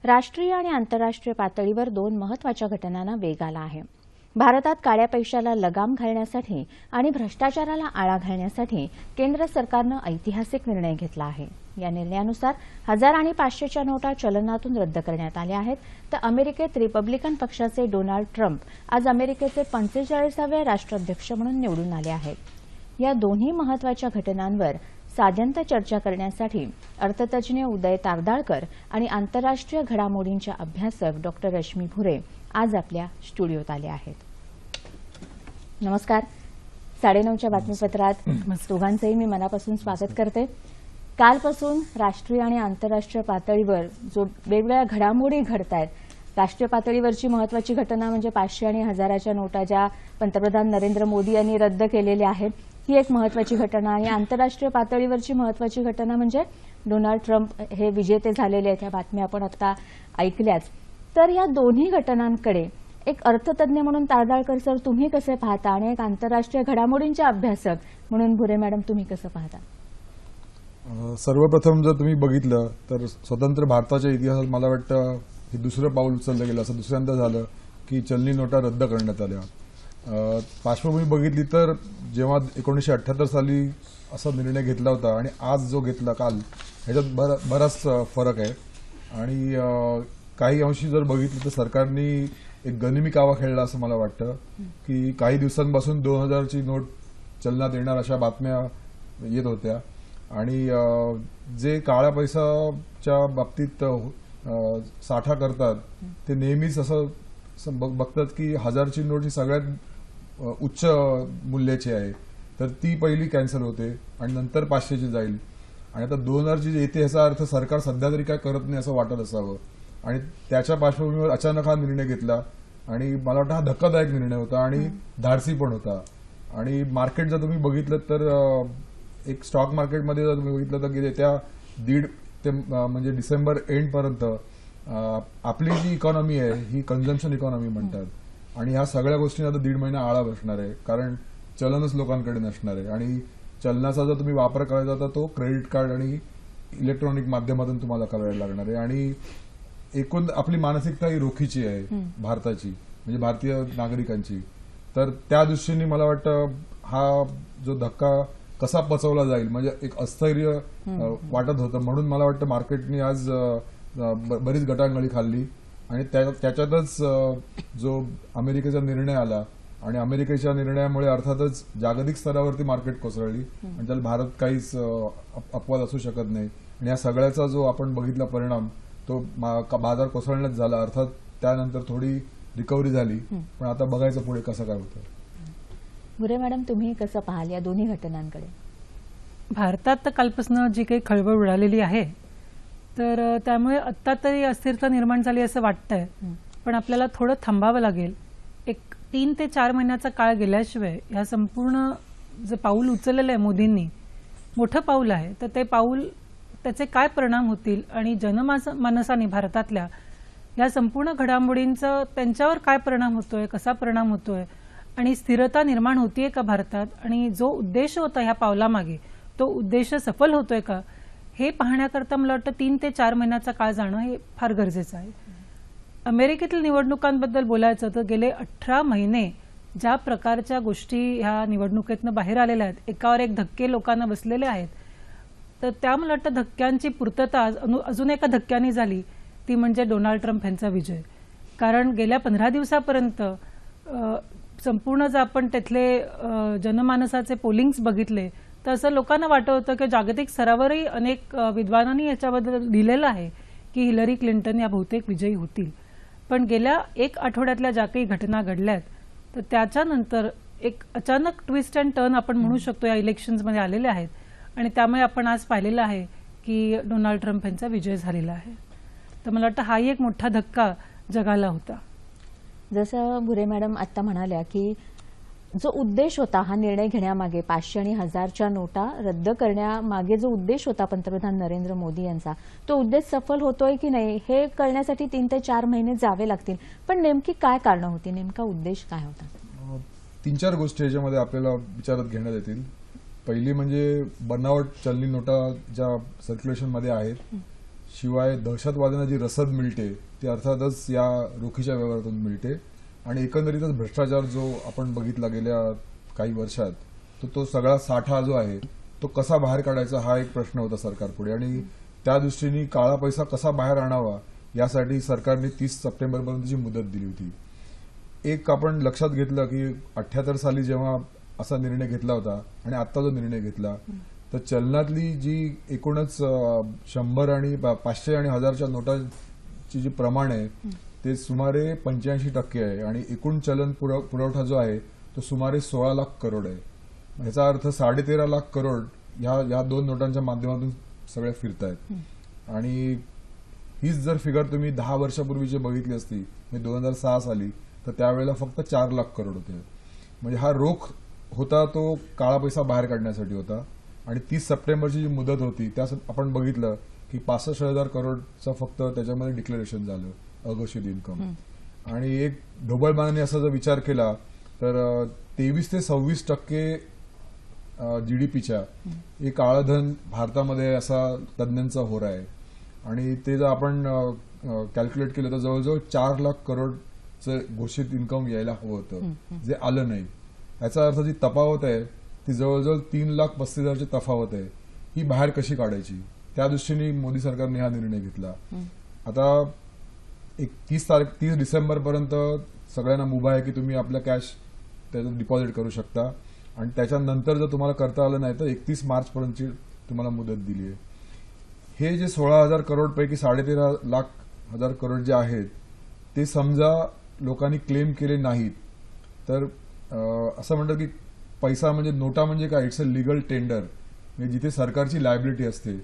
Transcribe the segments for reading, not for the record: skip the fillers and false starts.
राष्ट्रीय आणि आंतरराष्ट्रीय पातळीवर दोन महत्त्वाच्या घटनांना वेग आला आहे. भारतात काळ्या पैशाला लगाम घालण्यासाठी आणि भ्रष्टाचाराला आळा घालण्यासाठी केंद्र सरकारनं ऐतिहासिक निर्णय घेतला आहे. या निर्णयानुसार 1000 आणि 500च्या नोटा चलनातून रद्द करण्यात आल्या आहेत. तर अमेरिकेत रिपब्लिकन पक्षाचे डोनाल्ड ट्रम्प आज अमेरिकेचे 45वे राष्ट्राध्यक्ष म्हणून निवडून आले आहेत. या दोन्ही महत्त्वाच्या घटनांवर साध्यंत चर्चा करण्यासाठी अर्थतज्ज्ञ उदय तारदाळकर आणि आंतरराष्ट्रीय घडामोडींच्या अभ्यासक डॉक्टर रश्मी भुरे आज आपल्या स्टुडिओत आले आहेत. नमस्कार. 9:30च्या बातमीपत्रात दोघांचंही मी मनापासून स्वागत करते. कालपासून राष्ट्रीय आणि आंतरराष्ट्रीय पातळीवर जो वेगवेगळ्या घडामोडी घडत आहेत, राष्ट्रीय पातळीवरची महत्त्वाची घटना म्हणजे 500 आणि 1000च्या नोटा ज्या पंतप्रधान नरेंद्र मोदी यांनी रद्द केलेल्या आहेत, ही एक महत्त्वाची घटना. आणि आंतरराष्ट्रीय पातळीवरची महत्त्वाची घटना म्हणजे डोनाल्ड ट्रम्प हे विजेते झालेले आहेत. या बातम्या आपण आता ऐकल्याच. तर या दोन्ही घटनांकडे एक अर्थतज्ञ म्हणून तारदाळकर सर तुम्ही कसे पाहता आणि एक आंतरराष्ट्रीय घडामोडींचे अभ्यासक म्हणून भुरे मॅडम तुम्ही कसं पाहता? सर्वप्रथम जर तुम्ही बघितलं तर स्वतंत्र भारताच्या इतिहासात मला वाटतं हे दुसरं पाऊल उचललं गेलं, असं दुसऱ्यांदा झालं की चलनी नोटा रद्द करण्यात आल्या. पार्श्वभूमी बघितली तर जेव्हा 1978 साली असा निर्णय घेतला होता आणि आज जो घेतला काल, ह्याच्यात बराच फरक आहे. आणि काही अंशी जर बघितलं तर सरकारने एक गनिमी कावा खेळला असं मला वाटतं की काही दिवसांपासून 2000ची नोट चलनात येणार अशा बातम्या येत होत्या. आणि जे काळ्या पैशाच्या बाबतीत साठा करतात ते नेहमीच असं बघतात की 1000ची नोट ही सगळ्यात उच्च मूल्याची आहे, तर ती पहिली कॅन्सल होते आणि नंतर 500ची जाईल. आणि आता 2000ची येते याचा अर्थ सरकार सध्या तरी काय करत नाही असं वाटत असावं. आणि त्याच्या पार्श्वभूमीवर अचानक हा निर्णय घेतला आणि मला वाटतं हा धक्कादायक निर्णय होता आणि धाडसी पण होता. आणि मार्केट जर तुम्ही बघितलं तर एक स्टॉक मार्केटमध्ये जर तुम्ही बघितलं तर येत्या दीड ते म्हणजे डिसेंबर एंडपर्यंत आपली जी इकॉनॉमी आहे ही कन्झम्पशन इकॉनॉमी म्हणतात. आणि ह्या सगळ्या गोष्टींना आता दीड महिना आळा बसणार आहे, कारण चलनच लोकांकडे नसणार आहे. आणि चलनाचा जर तुम्ही वापर करायचा तर तो क्रेडिट कार्ड आणि इलेक्ट्रॉनिक माध्यमातून तुम्हाला करायला लागणार आहे. आणि एकूण आपली मानसिकता ही रोखीची आहे भारताची, म्हणजे भारतीय नागरिकांची. तर त्या दृष्टीने मला वाटतं हा जो धक्का कसा पचवला जाईल म्हणजे एक अस्थैर्य वाटत होतं. म्हणून मला वाटतं मार्केटने आज बरीच गटांगळी खाल्ली. आणि त्याच्यातच जो अमेरिकेचा निर्णय आला आणि अमेरिकेच्या निर्णयामुळे अर्थातच जागतिक स्तरावरती मार्केट कोसळली आणि त्याला भारत काहीच अपवाद असू शकत नाही. आणि या सगळ्याचा जो आपण बघितला परिणाम तो बाजार कोसळण्यात झाला. अर्थात त्यानंतर थोडी रिकव्हरी झाली, पण आता बघायचं पुढे कसं काय होतं. भुरे मॅडम तुम्ही कसं पाहाल या दोन्ही घटनांकडे? भारतात तर कालपासून जी काही खळबळ उडालेली आहे, तर त्यामुळे आत्ता तरी अस्थिरता निर्माण झाली असं वाटतंय. पण आपल्याला थोडं थांबावं लागेल. एक 3 ते 4 महिन्याचा काळ गेल्याशिवाय ह्या संपूर्ण जे पाऊल उचललेलं आहे मोदींनी, मोठं पाऊल आहे, तर ते पाऊल त्याचे काय परिणाम होतील आणि जनमानसाने भारतातल्या या संपूर्ण घडामोडींचा त्यांच्यावर काय परिणाम होतोय, कसा परिणाम होतोय आणि स्थिरता निर्माण होतीये का भारतात, आणि जो उद्देश होता ह्या पावलामागे तो उद्देश सफल होतोय का, हे पाहण्याकरता मला वाटतं 3 ते 4 महिन्याचा काळ जाणं हे फार गरजेचं आहे. अमेरिकेतील निवडणुकांबद्दल बोलायचं तर गेले 18 महिने ज्या प्रकारच्या गोष्टी ह्या निवडणुकीतनं बाहेर आलेल्या आहेत, एकावर एक धक्के लोकांना बसलेले आहेत, तर त्या मला वाटतं धक्क्यांची पूर्तता अजून एका धक्क्याने झाली, ती म्हणजे डोनाल्ड ट्रम्प यांचा विजय. कारण गेल्या 15 दिवसापर्यंत संपूर्ण जर आपण तिथले जनमानसाचे पोलिंग्स बघितले तर असं लोकांना वाटत होतं की जागतिक स्तरावरही अनेक विद्वानांनी याच्याबद्दल लिहिलेलं आहे की हिलरी क्लिंटन या बहुतेक विजयी होतील. पण गेल्या 1 आठवड्यातल्या ज्या काही घटना घडल्यात तर त्याच्यानंतर एक अचानक ट्विस्ट अँड टर्न आपण म्हणू शकतो या इलेक्शन्समध्ये आलेले आहेत. आणि त्यामुळे आपण आज पाहिलेलं आहे की डोनाल्ड ट्रम्प यांचा विजय झालेला आहे. तर मला वाटतं हाही एक मोठा धक्का जगाला होता. जसं भुरे मॅडम आता म्हणाल्या की जो उद्देश होता हा निर्णय घेण्यामागे 500 आणि 1000च्या नोटा रद्द करण्यामागे जो उद्देश होता पंतप्रधान नरेंद्र मोदी यांचा, तो उद्देश सफल होतोय की नाही हे कळण्यासाठी 3 ते 4 महिने जावे लागतील. पण नेमकी काय कारणं होती, नेमका उद्देश काय होता? 3-4 गोष्टी याच्यामध्ये आपल्याला विचारात घेण्यात येतील. पहिली म्हणजे बनावट चलनी नोटा ज्या सर्क्युलेशनमध्ये आहेत, शिवाय दहशतवाद्यांना जी रसद मिळते ती अर्थातच या रोखीच्या व्यवहारातून मिळते आणि एकंदरीतच भ्रष्टाचार जो आपण बघितला गेल्या काही वर्षात तो सगळा साठा जो आहे तो कसा बाहेर काढायचा हा एक प्रश्न होता सरकारपुढे आणि त्या दृष्टीने काळा पैसा कसा बाहेर आणावा यासाठी सरकारने 30 सप्टेंबरपर्यंतची मुदत दिली होती. एक आपण लक्षात घेतलं की 78 साली जेव्हा असा निर्णय घेतला होता आणि आता जो निर्णय घेतला तर चलनातली जी एकूणच 100 आणि 500 आणि 1000च्या नोटांची जी प्रमाण आहे ते सुमारे 85% आहे आणि एकूण चलन पुरवठा जो आहे तो सुमारे 16 लाख करोड आहे. याचा अर्थ 13.5 लाख करोड या 2 नोटांच्या माध्यमातून सगळे फिरतायत आणि हीच जर फिगर तुम्ही 10 वर्षापूर्वीची बघितली असती म्हणजे 2006 साली तर त्यावेळेला फक्त 4 लाख करोड होते. म्हणजे हा रोख होता तो काळा पैसा बाहेर काढण्यासाठी होता आणि 30 सप्टेंबरची जी मुदत होती त्या आपण बघितलं की 65,000 करोडचं फक्त त्याच्यामध्ये डिक्लेरेशन झालं अघोषित इन्कम आणि एक ढोबळमानाने असा जर विचार केला तर 23 ते 26% जीडीपीच्या हे काळं धन भारतामध्ये असा तज्ज्ञांचा होरा आहे आणि ते जर आपण कॅल्क्युलेट केलं तर जवळजवळ 4 लाख करोडचं घोषित इन्कम यायला हवं होतं जे आलं नाही. याचा अर्थ जी तफावत आहे ती जवळजवळ 3,35,000ची तफावत आहे. ही बाहेर कशी काढायची त्या दृष्टीने मोदी सरकारने हा निर्णय घेतला. आता एक 30 डिसेंबरपर्यंत सगळ्यांना मुभा आहे की तुम्ही आपलं कॅश त्याच्यात डिपॉझिट करू शकता आणि त्याच्यानंतर जर तुम्हाला करता आलं नाही तर 31 मार्चपर्यंतची तुम्हाला मुदत दिली आहे. हे जे 16,000 करोड पैकी 13.5 लाख करोड जे आहेत ते समजा लोकांनी क्लेम केले नाहीत तर असं म्हणतात की पैसा म्हणजे नोटा म्हणजे काय इट्स अ लिगल टेंडर म्हणजे जिथे सरकारची लायबिलिटी असते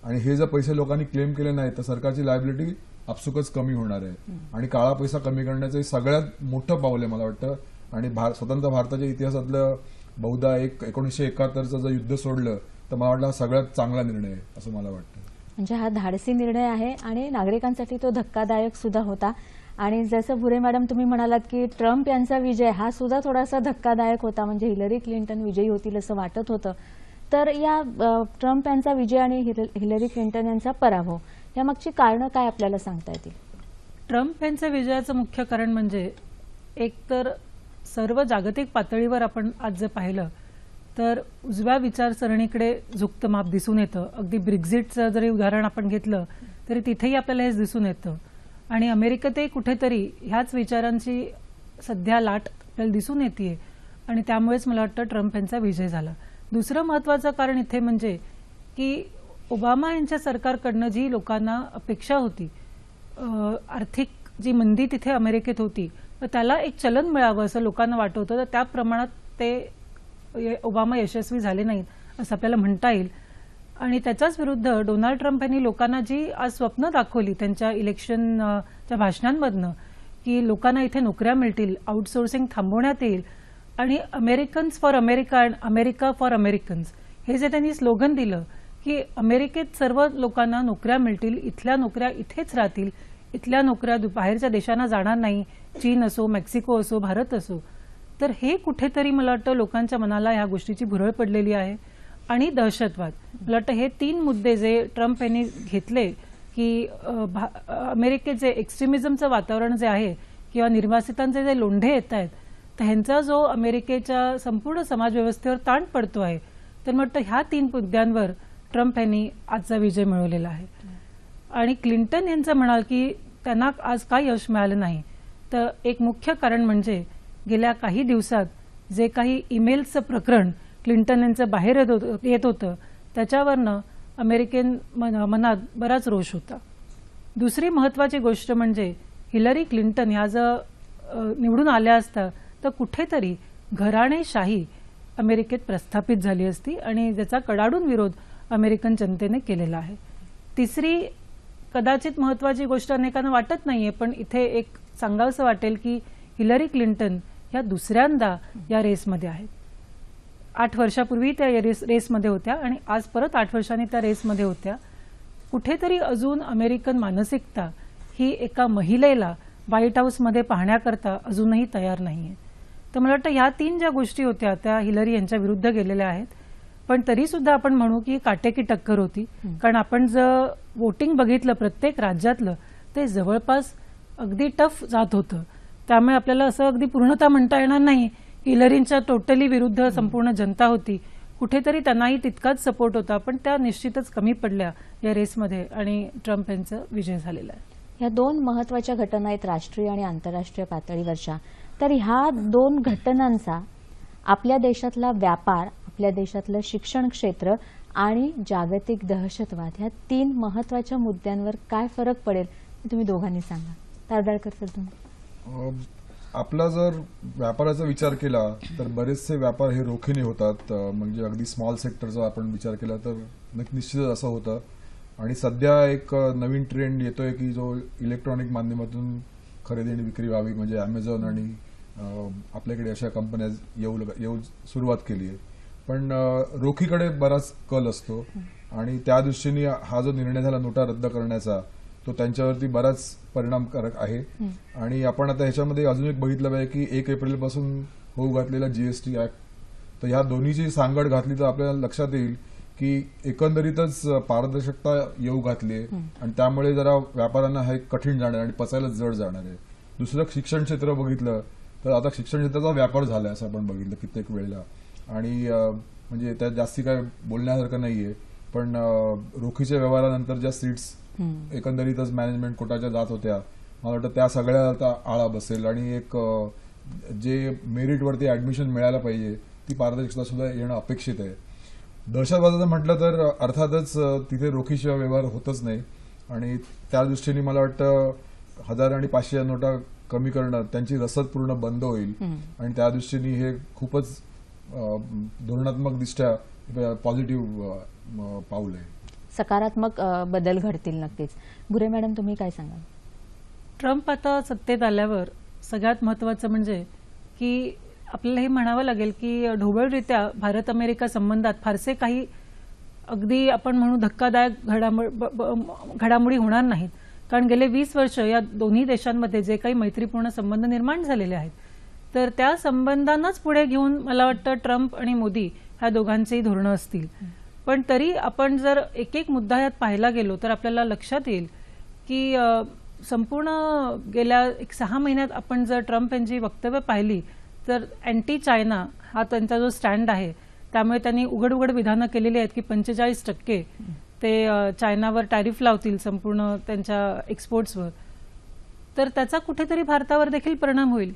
आणि हे जर पैसे लोकांनी क्लेम केले नाहीत तर सरकारची लायबिलिटी आपसुकच कमी होणार आहे आणि काळा पैसा कमी करण्याचं हे सगळ्यात मोठं पाऊल आहे मला वाटतं आणि स्वतंत्र भारताच्या इतिहासातलं बहुधा 1971चं जर युद्ध सोडलं तर मला वाटलं हा सगळ्यात चांगला निर्णय आहे असं मला वाटतं. म्हणजे हा धाडसी निर्णय आहे आणि नागरिकांसाठी तो धक्कादायक सुद्धा होता आणि जसं भुरे मॅडम तुम्ही म्हणालात की ट्रम्प यांचा विजय हा सुद्धा थोडासा धक्कादायक होता म्हणजे हिलरी क्लिंटन विजयी होतील असं वाटत होतं. तर या ट्रम्प यांचा विजय आणि हिलरी क्लिंटन यांचा पराभव यामागची कारणं काय आपल्याला सांगता येतील? ट्रम्प यांच्या विजयाचं मुख्य कारण म्हणजे एकतर सर्व जागतिक पातळीवर आपण आज जर पाहिलं तर उजव्या विचारसरणीकडे झुकतं माप दिसून येतं. अगदी ब्रेक्झिटचं जरी उदाहरण आपण घेतलं तरी तिथेही आपल्याला हेच दिसून येतं आणि अमेरिकेतही कुठेतरी ह्याच विचारांची सध्या लाट आपल्याला दिसून येते आणि त्यामुळेच मला वाटतं ट्रम्प यांचा विजय झाला. दुसरं महत्त्वाचं कारण इथे म्हणजे की ओबामा यांच्या सरकारकडनं जी लोकांना अपेक्षा होती आर्थिक जी मंदी तिथे अमेरिकेत होती तर त्याला एक चलन मिळावं असं लोकांना वाटत होतं तर त्या प्रमाणात ते ओबामा यशस्वी झाले नाहीत असं आपल्याला म्हणता येईल. आणि त्याच्याच विरुद्ध डोनाल्ड ट्रम्प यांनी लोकांना जी आज स्वप्न दाखवली त्यांच्या इलेक्शनच्या भाषणांमधनं की लोकांना इथे नोकऱ्या मिळतील आउटसोर्सिंग थांबवण्यात येईल आणि Americans for America and America for Americans हे जे त्यांनी स्लोगन दिलं की अमेरिकेत सर्व लोकांना नोकऱ्या मिळतील इथल्या नोकऱ्या इथेच राहतील इथल्या नोकऱ्या बाहेरच्या देशांना जाणार नाही चीन असो मेक्सिको असो भारत असो तर हे कुठेतरी मला वाटतं लोकांच्या मनाला ह्या गोष्टीची भुरळ पडलेली आहे. आणि दहशतवाद मला वाटतं हे 3 मुद्दे जे ट्रम्प यांनी घेतले की अमेरिकेत जे एक्स्ट्रीमिझमचं वातावरण जे आहे किंवा निर्वासितांचे जे लोंढे येत आहेत तर ह्यांचा जो अमेरिकेच्या संपूर्ण समाजव्यवस्थेवर ताण पडतो आहे तर मला वाटतं ह्या 3 मुद्द्यांवर ट्रम्प यांनी आजचा विजय मिळवलेला आहे. आणि क्लिंटन यांचं म्हणाल की त्यांना आज काय यश मिळालं नाही तर एक मुख्य कारण म्हणजे गेल्या काही दिवसात जे काही ईमेल्सचं प्रकरण क्लिंटन यांचं बाहेर येत होतं त्याच्यावरनं अमेरिकन मनात बराच रोष होता. दुसरी महत्त्वाची गोष्ट म्हणजे हिलरी क्लिंटन ह्या जर निवडून आल्या असता तर कुठेतरी घराणेशाही अमेरिकेत प्रस्थापित झाली असती आणि ज्याचा कडाडून विरोध अमेरिकन जनतेने केलेला आहे. तिसरी कदाचित महत्त्वाची गोष्ट अनेकांना वाटत नाहीये पण इथे एक सांगावंसं वाटेल की हिलरी क्लिंटन ह्या दुसऱ्यांदा या रेसमध्ये आहेत. 8 वर्षापूर्वी त्या रेसमध्ये होत्या आणि आज परत 8 वर्षांनी त्या रेसमध्ये होत्या. कुठेतरी अजून अमेरिकन मानसिकता ही एका महिलेला व्हाईट हाऊसमध्ये पाहण्याकरता अजूनही तयार नाहीये. तर मला वाटतं ह्या 3 ज्या गोष्टी होत्या त्या हिलरी यांच्या विरुद्ध गेलेल्या आहेत पण तरी सुद्धा आपण म्हणू की काटेकी टक्कर होती. कारण आपण जर वोटिंग बघितलं प्रत्येक राज्यातलं, ते जवळपास अगदी टफ जात होतं. त्यामुळे आपल्याला असं अगदी पूर्णतः म्हणता येणार नाही हिलरींच्या टोटली विरुद्ध संपूर्ण जनता होती. कुठेतरी त्यांनाही तितकाच सपोर्ट होता, पण त्या निश्चितच कमी पडल्या या रेसमध्ये आणि ट्रम्प यांचा विजय झालेला आहे. या दोन महत्वाच्या घटना आहेत राष्ट्रीय आणि आंतरराष्ट्रीय पातळीवरच्या. तर ह्या दोन घटनांचा आपल्या देशातला व्यापार, आपल्या देशातलं शिक्षण क्षेत्र आणि जागतिक दहशतवाद ह्या तीन महत्वाच्या मुद्द्यांवर काय फरक पडेल हे तुम्ही दोघांनी सांगा. तारदाळकर सर, तुम्ही. आपला जर व्यापाराचा विचार केला तर बरेचसे व्यापार हे रोखीने होतात. म्हणजे अगदी स्मॉल सेक्टरचा आपण विचार केला तर निश्चितच असं होतं. आणि सध्या एक नवीन ट्रेंड येतोय की जो इलेक्ट्रॉनिक माध्यमातून खरेदी आणि विक्री व्हावी, म्हणजे अमेझॉन आणि आपल्याकडे अशा कंपन्या येऊ सुरुवात केली आहे. पण रोखीकडे बराच कल असतो आणि त्या दृष्टीने हा जो निर्णय झाला नोटा रद्द करण्याचा, तो त्यांच्यावरती बराच परिणामकारक आहे. आणि आपण आता ह्याच्यामध्ये अजून एक बघितलं पाहिजे की 1 एप्रिलपासून होऊ घातलेला जीएसटी ऍक्ट, तर ह्या दोन्हीची सांगड घातली तर आपल्याला लक्षात येईल की एकंदरीतच पारदर्शकता येऊ घातली आहे आणि त्यामुळे जरा व्यापाऱ्यांना हे कठीण जाणार आणि पचायला जड जाणार आहे. दुसरं शिक्षण क्षेत्र बघितलं तर आता शिक्षण क्षेत्राचा व्यापार झालाय असं आपण बघितलं कित्येक वेळेला. आणि म्हणजे त्यात जास्ती काय बोलण्यासारखं नाहीये. पण रोखीच्या व्यवहारानंतर ज्या सीट्स एकंदरीतच मॅनेजमेंट कोटाच्या जात होत्या, मला वाटतं त्या सगळ्या आता आळा बसेल आणि एक जे मेरिटवरती ऍडमिशन मिळायला पाहिजे ती पारदर्शकता सुद्धा येणं अपेक्षित आहे. दहशतवादाचं म्हटलं तर अर्थातच तिथे रोखीशिवाय व्यवहार होतच नाही आणि त्या दृष्टीने मला वाटतं 1000 आणि 500 नोटा कमी करणं, त्यांची रसद पूर्ण बंद होईल आणि त्या दृष्टीने हे खूपच धोरणात्मक दृष्ट्या पॉझिटिव्ह पाऊल आहे. सकारात्मक बदल घडतील नक्कीच. गुरे मॅडम, तुम्ही काय सांगाल? ट्रम्प आता सत्तेत आल्यावर सगळ्यात महत्वाचं म्हणजे की आपल्याला हे म्हणावं लागेल की ढोबळरित्या भारत अमेरिका संबंधात फारसे काही अगदी आपण म्हणू धक्कादायक घडामोडी होणार नाहीत. कारण गेले 20 वर्ष या दोन्ही देशांमध्ये जे काही मैत्रीपूर्ण संबंध निर्माण झालेले आहेत, तर त्या संबंधांनाच पुढे घेऊन मला वाटतं ट्रम्प आणि मोदी ह्या दोघांचेही धोरणं असतील. पण तरी आपण जर एक एक मुद्दा यात पाहायला गेलो तर आपल्याला लक्षात येईल की संपूर्ण गेल्या 6 महिन्यात आपण जर ट्रम्प यांची वक्तव्य पाहिली तर अँटी चायना हा त्यांचा जो स्टँड आहे, त्यामुळे त्यांनी उघड उघड विधानं केलेली आहेत की 45% ते चायनावर टॅरिफ लावतील संपूर्ण त्यांच्या एक्सपोर्ट्सवर. तर त्याचा कुठेतरी भारतावर देखील परिणाम होईल.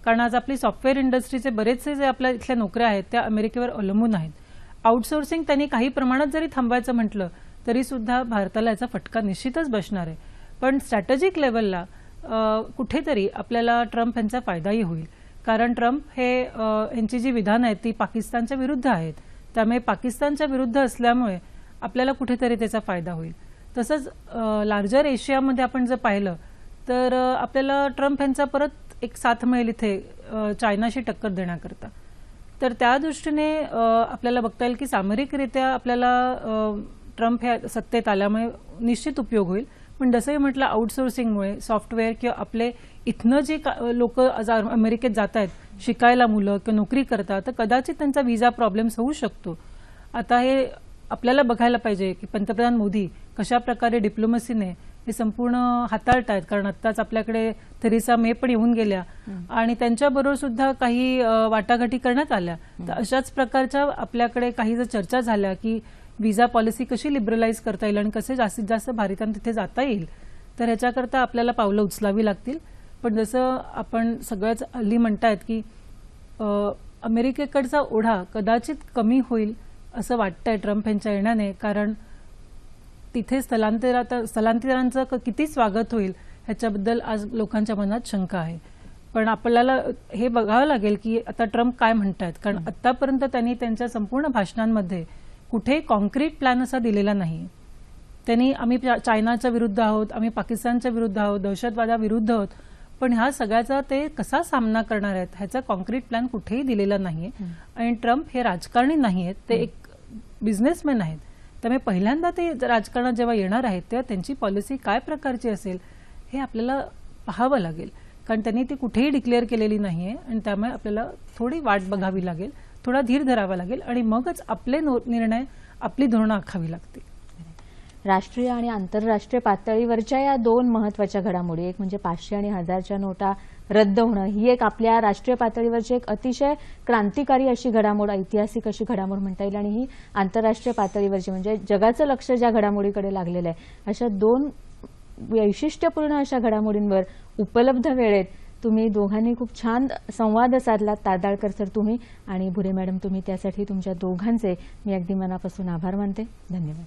कारण आज आपली सॉफ्टवेअर इंडस्ट्रीचे बरेचसे जे आपल्या इथल्या नोकऱ्या आहेत त्या अमेरिकेवर अवलंबून आहेत. आउटसोर्सिंग त्यांनी काही प्रमाणात जरी थांबवायचं म्हटलं तरी सुद्धा भारताला याचा फटका निश्चितच बसणार आहे. पण स्ट्रॅटेजिक लेवलला कुठेतरी आपल्याला ट्रम्प यांचा फायदाही होईल. कारण ट्रम्प हे यांची जी विधानं आहेत ती पाकिस्तानच्या विरुद्ध आहेत. त्यामुळे पाकिस्तानच्या विरुद्ध असल्यामुळे आपल्याला कुठेतरी त्याचा फायदा होईल. तसंच लार्जर एशियामध्ये आपण जर पाहिलं तर आपल्याला ट्रम्प यांचा परत एक साथ मिळेल इथे चायनाशी टक्कर देण्याकरता. तर त्या दृष्टीने आपल्याला बघता येईल की सामरिकरित्या आपल्याला ट्रम्प ह्या सत्तेत आल्यामुळे निश्चित उपयोग होईल. पण जसंही म्हटलं आउटसोर्सिंगमुळे सॉफ्टवेअर किंवा आपले इथनं जे लोक अमेरिकेत जात आहेत शिकायला, मुलं किंवा नोकरी करतात, तर कदाचित त्यांचा व्हिसा प्रॉब्लेम्स होऊ शकतो. आता हे आपल्याला बघायला पाहिजे की पंतप्रधान मोदी कशा प्रकारे डिप्लोमसीने हे संपूर्ण हाताळत आहेत. कारण आत्ताच आपल्याकडे थेरेसा मे पण येऊन गेल्या आणि त्यांच्याबरोबर सुद्धा काही वाटाघाटी करण्यात आल्या. तर अशाच प्रकारच्या आपल्याकडे काही जर चर्चा झाल्या की व्हिसा पॉलिसी कशी लिबरलाइज करता येईल आणि कसे जास्तीत जास्त भारतीयांना तिथे जाता येईल, तर ह्याच्याकरता आपल्याला पावलं उचलावी लागतील. पण जसं आपण सगळ्याच हल्ली म्हणतायत की अमेरिकेकडचा ओढा कदाचित कमी होईल असं वाटतंय ट्रम्प यांच्या येण्याने. कारण तिथे स्थलांतरांचं किती स्वागत होईल ह्याच्याबद्दल आज लोकांच्या मनात शंका आहे. पण आपल्याला हे बघावं लागेल की आता ट्रम्प काय म्हणतायत. कारण आतापर्यंत त्यांनी त्यांच्या संपूर्ण भाषणांमध्ये कुठे कॉन्क्रीट प्लॅन असा दिलेला नाही. त्यांनी आम्ही चायनाच्या विरुद्ध आहोत, आम्ही पाकिस्तानच्या विरुद्ध आहोत, दहशतवादाविरुद्ध आहोत, पण ह्या सगळ्याचा ते कसा सामना करणार आहेत ह्याचा कॉन्क्रीट प्लॅन कुठेही दिलेला नाहीये. आणि ट्रम्प हे राजकारणी नाही आहेत, ते एक बिझनेसमॅन आहेत. त्यामुळे पहिल्यांदा ते राजकारणात जेव्हा येणार आहेत तेव्हा त्यांची पॉलिसी काय प्रकारची असेल हे आपल्याला पाहावं लागेल. कारण त्यांनी ती कुठेही डिक्लेअर केलेली नाहीये आणि त्यामुळे आपल्याला थोडी वाट बघावी लागेल. थोडा धीर धरावा लागेल आणि मगच आपले निर्णय, आपली धोरणं आखावी लागतील. राष्ट्रीय आणि आंतरराष्ट्रीय पातळीवरच्या या दोन महत्वाच्या घडामोडी, एक म्हणजे 500 आणि 1000च्या नोटा रद्द होणं, ही एक आपल्या राष्ट्रीय पातळीवरची एक अतिशय क्रांतिकारी अशी घडामोड, ऐतिहासिक अशी घडामोड म्हणता येईल. आणि ही आंतरराष्ट्रीय पातळीवरची म्हणजे जगाचं लक्ष ज्या घडामोडीकडे लागलेलं आहे, अशा दोन वैशिष्ट्यपूर्ण अशा घडामोडींवर उपलब्ध वेळेत तुम्ही दोघांनी खूप छान संवाद साधलात. तारदाळकर सर तुम्ही आणि भुरे मॅडम तुम्ही, त्यासाठी तुमच्या दोघांचे मी अगदी मनापासून आभार मानते. धन्यवाद.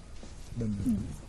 धन्यवाद.